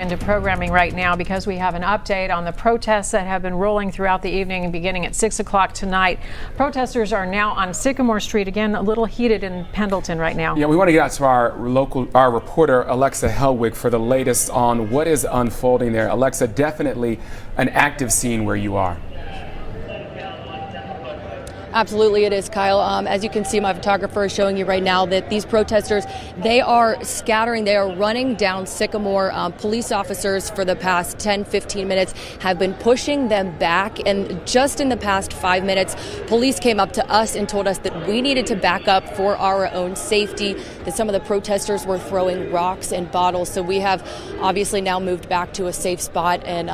Into programming right now because we have an update on the protests that have been rolling throughout the evening and beginning at 6 o'clock tonight. Protesters are now on Sycamore Street, again a little heated in Pendleton right now. Yeah, we want to get out to our reporter Alexa Helwig for the latest on what is unfolding there. Alexa, definitely an active scene where you are. Absolutely it is, Kyle. As you can see, my photographer is showing you right now that these protesters, they are scattering, they are running down Sycamore. Police officers for the past 10-15 minutes have been pushing them back, and just in the past 5 minutes, police came up to us and told us that we needed to back up for our own safety, that some of the protesters were throwing rocks and bottles. So we have obviously now moved back to a safe spot, and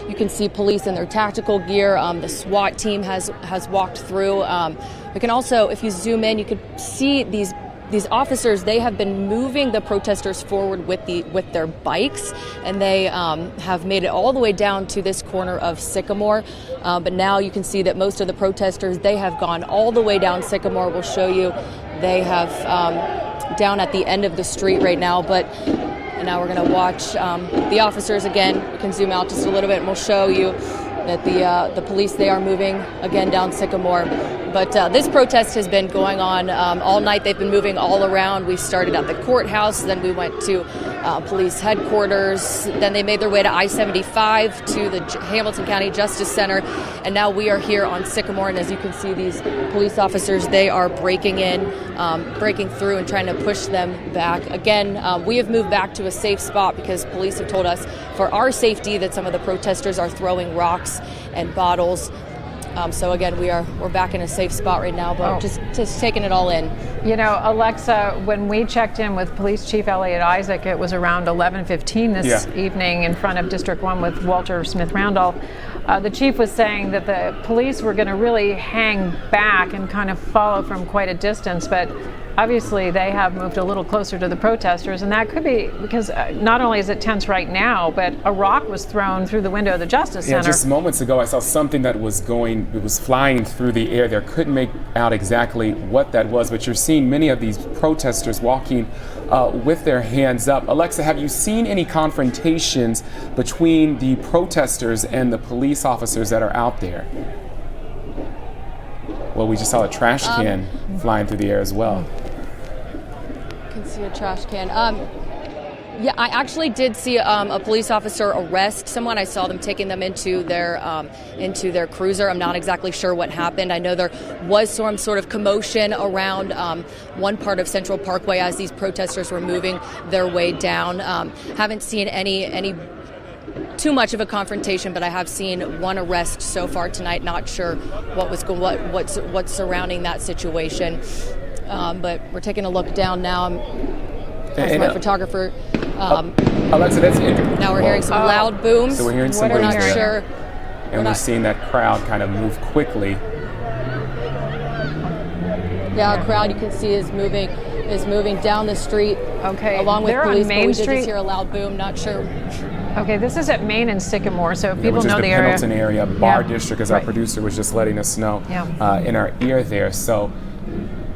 you can see police in their tactical gear. The SWAT team has walked through. We can also, if you zoom in, you could see these officers. They have been moving the protesters forward with their bikes, and they have made it all the way down to this corner of Sycamore. But now you can see that most of the protesters, they have gone all the way down Sycamore. We'll show you. They have down at the end of the street right now, and now we're going to watch the officers again. We can zoom out just a little bit and we'll show you that the police, they are moving again down Sycamore. But this protest has been going on all night. They've been moving all around. We started at the courthouse, then we went to police headquarters, then they made their way to I-75 to the Hamilton County Justice Center, and now we are here on Sycamore. And as you can see, these police officers, they are breaking through and trying to push them back. Again, we have moved back to a safe spot because police have told us for our safety that some of the protesters are throwing rocks and bottles. So again, we're back in a safe spot right now, but just taking it all in. You know, Alexa, when we checked in with Police Chief Elliot Isaac, it was around 11:15 this evening in front of District 1 with Walter Smith Randolph. The chief was saying that the police were going to really hang back and kind of follow from quite a distance, but obviously they have moved a little closer to the protesters, and that could be because not only is it tense right now, but a rock was thrown through the window of the Justice Center. Yeah, just moments ago I saw something that was flying through the air there. Couldn't make out exactly what that was, but you're seeing many of these protesters walking with their hands up. Alexa, have you seen any confrontations between the protesters and the police officers that are out there? Well, we just saw a trash can flying through the air as well. You can see a trash can. Yeah, I actually did see a police officer arrest someone. I saw them taking them into their cruiser. I'm not exactly sure what happened. I know there was some sort of commotion around one part of Central Parkway as these protesters were moving their way down. Haven't seen any too much of a confrontation, but I have seen one arrest so far tonight. Not sure what's surrounding that situation. But we're taking a look down now. As my photographer. Alexa, that's interesting. Now we're hearing some loud booms. So we're hearing some booms. We're not sure. And we're seeing that crowd kind of move quickly. Yeah, a crowd you can see is moving down the street. Okay, along with they're police. on Main but we Street. did just hear a loud boom. Not sure. Okay, this is at Main and Sycamore, so if people know the area. Pendleton area, Bar District, as our producer was just letting us know in our ear there. So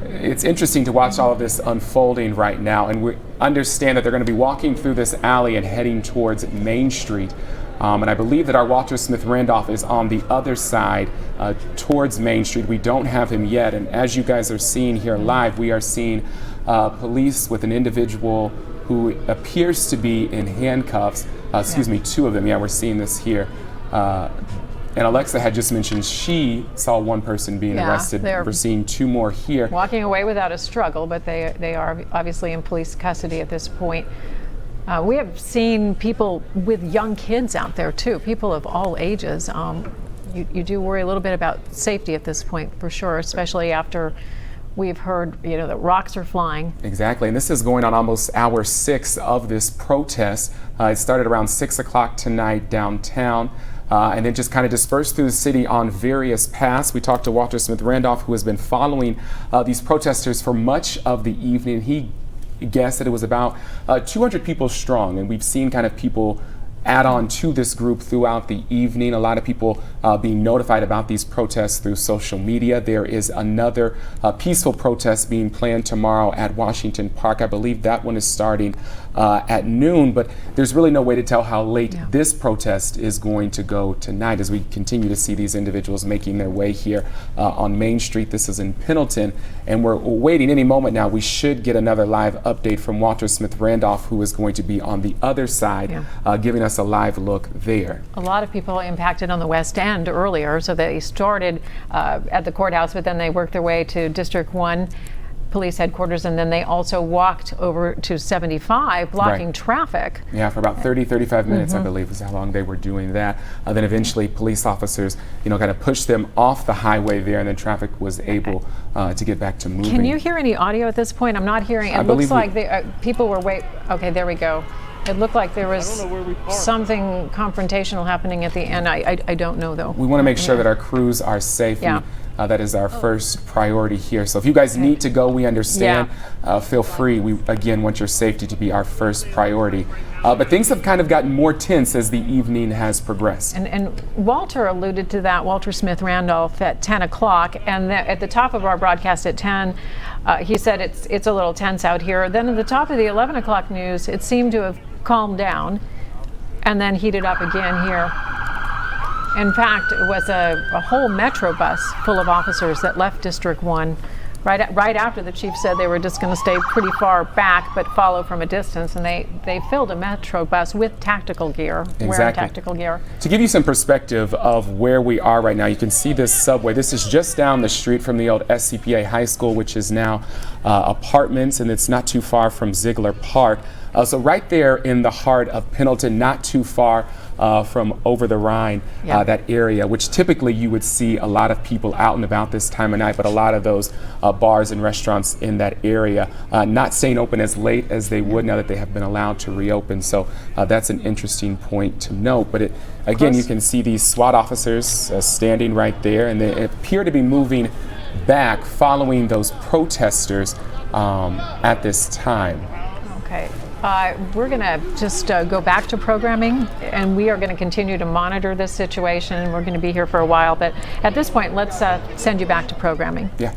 it's interesting to watch all of this unfolding right now, and we understand that they're going to be walking through this alley and heading towards Main Street. And I believe that our Walter Smith Randolph is on the other side towards Main Street. We don't have him yet, and as you guys are seeing here live, we are seeing police with an individual who appears to be in handcuffs. Excuse me, two of them. Yeah, we're seeing this here. And Alexa had just mentioned she saw one person being arrested. We're seeing two more here. Walking away without a struggle, but they are obviously in police custody at this point. We have seen people with young kids out there too, people of all ages. You do worry a little bit about safety at this point for sure, especially after we've heard, that rocks are flying. Exactly, and this is going on almost hour 6 of this protest. It started around 6 o'clock tonight downtown. And then just kind of dispersed through the city on various paths. We talked to Walter Smith Randolph, who has been following these protesters for much of the evening. He guessed that it was about 200 people strong, and we've seen kind of people add on to this group throughout the evening. A lot of people being notified about these protests through social media. There is another peaceful protest being planned tomorrow at Washington Park. I believe that one is starting at noon, but there's really no way to tell how late this protest is going to go tonight as we continue to see these individuals making their way here on Main Street. This is in Pendleton, and we're waiting any moment now. We should get another live update from Walter Smith Randolph, who is going to be on the other side, giving us a live look there. A lot of people impacted on the West End earlier, so they started at the courthouse, but then they worked their way to District 1 police headquarters, and then they also walked over to 75, blocking traffic. Yeah, for about 30-35 minutes, I believe, is how long they were doing that. Then eventually police officers, kind of pushed them off the highway there, and then traffic was able to get back to moving. Can you hear any audio at this point? I'm not hearing. It looks like people were okay, there we go. It looked like there was something confrontational happening at the end. I don't know, though. We want to make sure that our crews are safe. That is our first priority here. So if you guys need to go, we understand. Feel free. We, again, want your safety to be our first priority. But things have kind of gotten more tense as the evening has progressed. And Walter alluded to that, Walter Smith Randolph, at 10 o'clock. And at the top of our broadcast at 10, he said it's a little tense out here. Then at the top of the 11 o'clock news, it seemed to have calmed down and then heated up again here. In fact, it was a whole metro bus full of officers that left District 1 right after the chief said they were just going to stay pretty far back but follow from a distance, and they filled a metro bus with tactical gear, wearing tactical gear. To give you some perspective of where we are right now, you can see this subway. This is just down the street from the old SCPA High School, which is now apartments, and it's not too far from Ziegler Park. So right there in the heart of Pendleton, not too far from Over-the-Rhine, that area, which typically you would see a lot of people out and about this time of night, but a lot of those bars and restaurants in that area not staying open as late as they would now that they have been allowed to reopen. So that's an interesting point to note. But again, you can see these SWAT officers standing right there, and they appear to be moving back following those protesters at this time. Okay. We're going to just go back to programming, and we are going to continue to monitor this situation. We're going to be here for a while, but at this point, let's send you back to programming. Yeah.